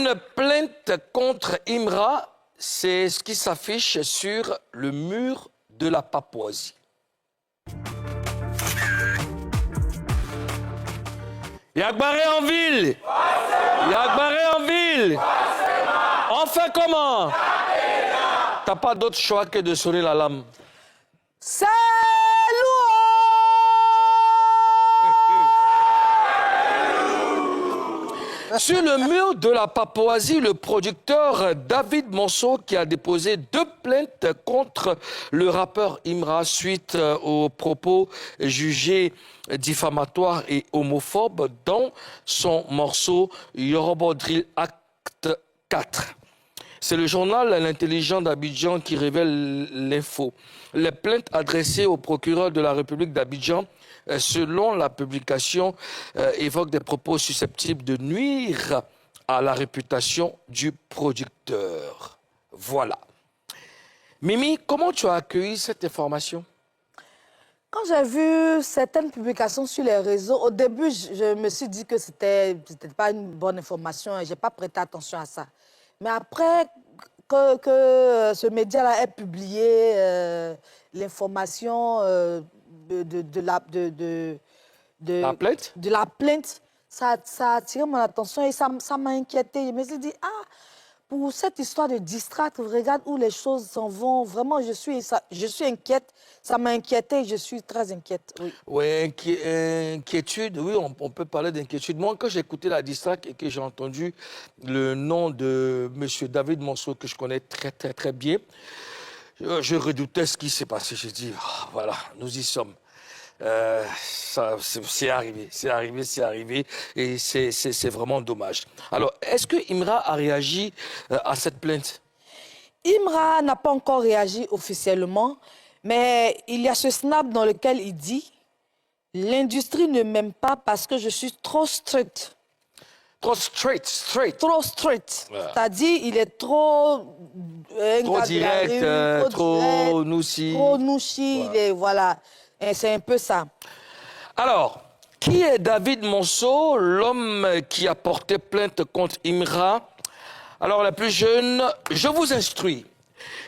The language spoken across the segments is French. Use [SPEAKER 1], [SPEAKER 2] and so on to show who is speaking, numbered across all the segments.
[SPEAKER 1] Une plainte contre Imra, c'est ce qui s'affiche sur le mur de la Papouasie. Yagbaré en ville. Yagbaré en ville. On fait comment? T'as pas d'autre choix que de sonner la lame.
[SPEAKER 2] C'est
[SPEAKER 1] Sur le mur de la Papouasie, le producteur David Monceau qui a déposé 2 plaintes contre le rappeur Imra suite aux propos jugés diffamatoires et homophobes dans son morceau Yoruba Drill Acte 4. C'est le journal L'Intelligent d'Abidjan qui révèle l'info. Les plaintes adressées au procureur de la République d'Abidjan, selon la publication, évoquent des propos susceptibles de nuire à la réputation du producteur. Voilà. Mimi, comment tu as accueilli cette information?
[SPEAKER 2] Quand j'ai vu certaines publications sur les réseaux, au début, je me suis dit que c'était pas une bonne information et je n'ai pas prêté attention à ça. Mais après que ce média-là ait publié l'information
[SPEAKER 1] La plainte?
[SPEAKER 2] de la plainte, ça a attiré mon attention et ça m'a inquiété. Je me suis dit, ah, pour cette histoire de distract, regarde où les choses s'en vont. Vraiment, je suis inquiète. Ça m'a inquiétée, je suis très inquiète. Oui,
[SPEAKER 1] Inquiétude, oui, on peut parler d'inquiétude. Moi, quand j'ai écouté la distract et que j'ai entendu le nom de M. David Monceau, que je connais très bien, je redoutais ce qui s'est passé. J'ai dit, oh, voilà, nous y sommes. C'est arrivé, et c'est vraiment dommage. Alors, est-ce que Imra a réagi à cette plainte?
[SPEAKER 2] Imra n'a pas encore réagi officiellement, mais il y a ce snap dans lequel il dit « L'industrie ne m'aime pas parce que je suis trop strict. »
[SPEAKER 1] Trop straight.
[SPEAKER 2] Trop strict.
[SPEAKER 1] Ouais.
[SPEAKER 2] C'est-à-dire, il est trop...
[SPEAKER 1] Trop direct, trop noussi.
[SPEAKER 2] Trop noussi,
[SPEAKER 1] Ouais.
[SPEAKER 2] voilà. C'est un peu ça.
[SPEAKER 1] Alors, qui est David Monceau, l'homme qui a porté plainte contre Imra? Alors, la plus jeune, je vous instruis.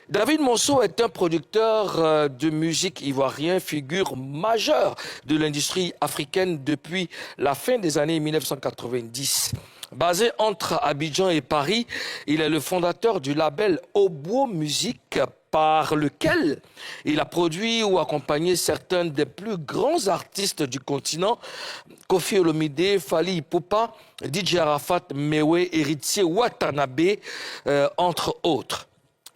[SPEAKER 1] David Monceau est un producteur de musique ivoirien, figure majeure de l'industrie africaine depuis la fin des années 1990. Basé entre Abidjan et Paris, il est le fondateur du label Obo Musique, par lequel il a produit ou accompagné certains des plus grands artistes du continent, Koffi Olomide, Fally Ipupa, DJ Arafat, Mewe, Héritier Watanabe, entre autres.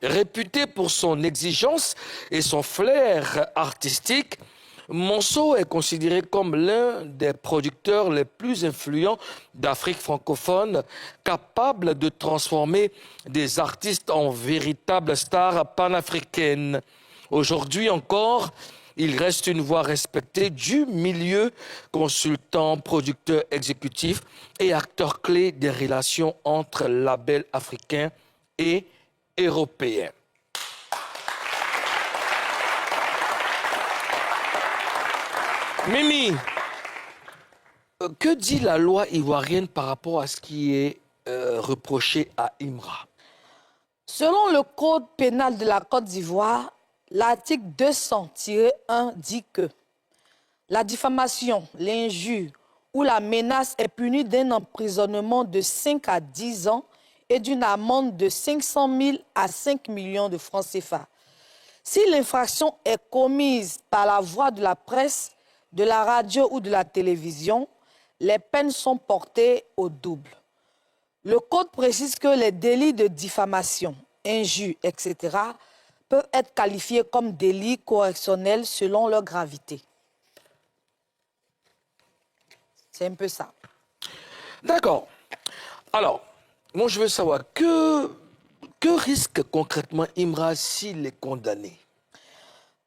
[SPEAKER 1] Réputé pour son exigence et son flair artistique, Monceau est considéré comme l'un des producteurs les plus influents d'Afrique francophone, capable de transformer des artistes en véritables stars panafricaines. Aujourd'hui encore, il reste une voix respectée du milieu, consultant, producteur exécutif et acteur clé des relations entre labels africains et européens. Mimi, que dit la loi ivoirienne par rapport à ce qui est reproché à Imra?
[SPEAKER 2] Selon le code pénal de la Côte d'Ivoire, l'article 200-1 dit que la diffamation, l'injure ou la menace est punie d'un emprisonnement de 5 à 10 ans et d'une amende de 500 000 à 5 millions de francs CFA. Si l'infraction est commise par la voie de la presse, de la radio ou de la télévision, les peines sont portées au double. Le Code précise que les délits de diffamation, injure, etc. peuvent être qualifiés comme délits correctionnels selon leur gravité. C'est un peu ça.
[SPEAKER 1] D'accord. Alors, moi je veux savoir, que risque concrètement Imra s'il est condamné?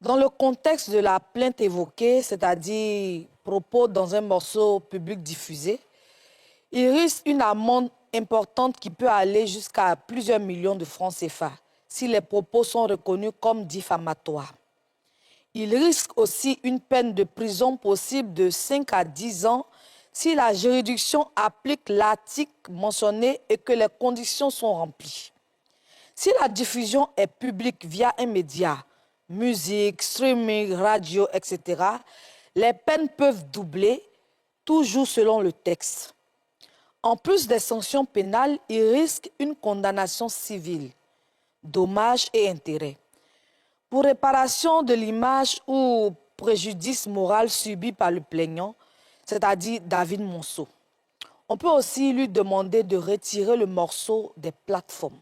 [SPEAKER 2] Dans le contexte de la plainte évoquée, c'est-à-dire propos dans un morceau public diffusé, il risque une amende importante qui peut aller jusqu'à plusieurs millions de francs CFA si les propos sont reconnus comme diffamatoires. Il risque aussi une peine de prison possible de 5 à 10 ans si la juridiction applique l'article mentionné et que les conditions sont remplies. Si la diffusion est publique via un média, musique, streaming, radio, etc., les peines peuvent doubler, toujours selon le texte. En plus des sanctions pénales, il risque une condamnation civile, dommages et intérêts. Pour réparation de l'image ou préjudice moral subi par le plaignant, c'est-à-dire David Monceau, on peut aussi lui demander de retirer le morceau des plateformes.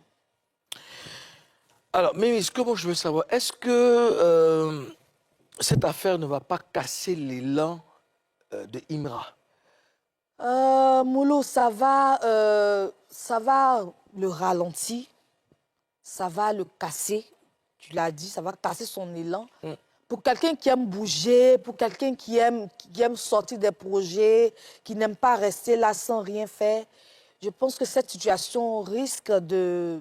[SPEAKER 1] Alors, mais ce que moi je veux savoir, est-ce que cette affaire ne va pas casser l'élan de Imra?
[SPEAKER 2] Moulou, ça va le ralentir, ça va le casser, tu l'as dit, ça va casser son élan. Pour quelqu'un qui aime bouger, pour quelqu'un qui aime sortir des projets, qui n'aime pas rester là sans rien faire, je pense que cette situation risque de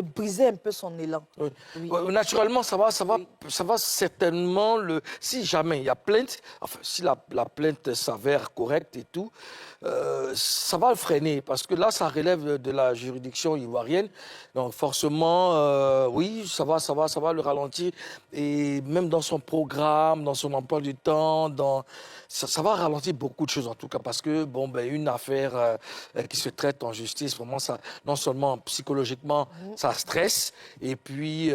[SPEAKER 2] briser un peu son élan.
[SPEAKER 1] Oui.
[SPEAKER 2] Oui.
[SPEAKER 1] Naturellement, ça va certainement si jamais il y a plainte, enfin, si la plainte s'avère correcte et tout, ça va le freiner parce que là, ça relève de la juridiction ivoirienne. Donc, forcément, oui, ça va le ralentir. Et même dans son programme, dans son emploi du temps, ça va ralentir beaucoup de choses en tout cas parce que, bon, ben, une affaire qui se traite en justice, vraiment, ça, non seulement psychologiquement, ça stresse. Et puis,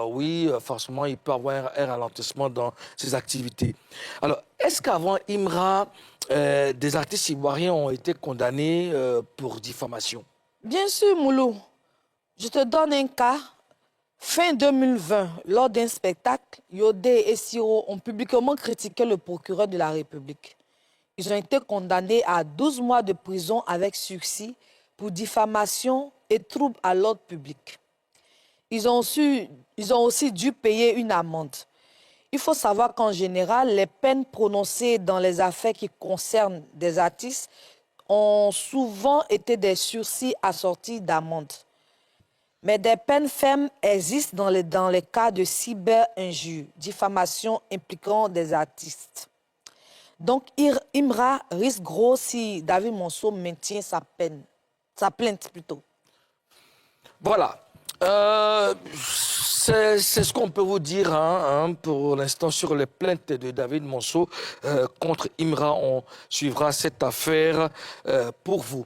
[SPEAKER 1] oui, forcément, il peut avoir un ralentissement dans ses activités. Alors, est-ce qu'avant Imra, des artistes ivoiriens ont été condamnés pour diffamation?
[SPEAKER 2] Bien sûr, Moulou. Je te donne un cas. Fin 2020, lors d'un spectacle, Yodé et Siro ont publiquement critiqué le procureur de la République. Ils ont été condamnés à 12 mois de prison avec sursis pour diffamation et trouble à l'ordre public. Ils ont aussi dû payer une amende. Il faut savoir qu'en général, les peines prononcées dans les affaires qui concernent des artistes ont souvent été des sursis assortis d'amendes. Mais des peines fermes existent dans les cas de cyber-injures, diffamation impliquant des artistes. Donc, Imra risque gros si David Monceau maintient sa plainte plutôt.
[SPEAKER 1] Voilà. C'est ce qu'on peut vous dire pour l'instant sur les plaintes de David Monceau contre Imra. On suivra cette affaire pour vous.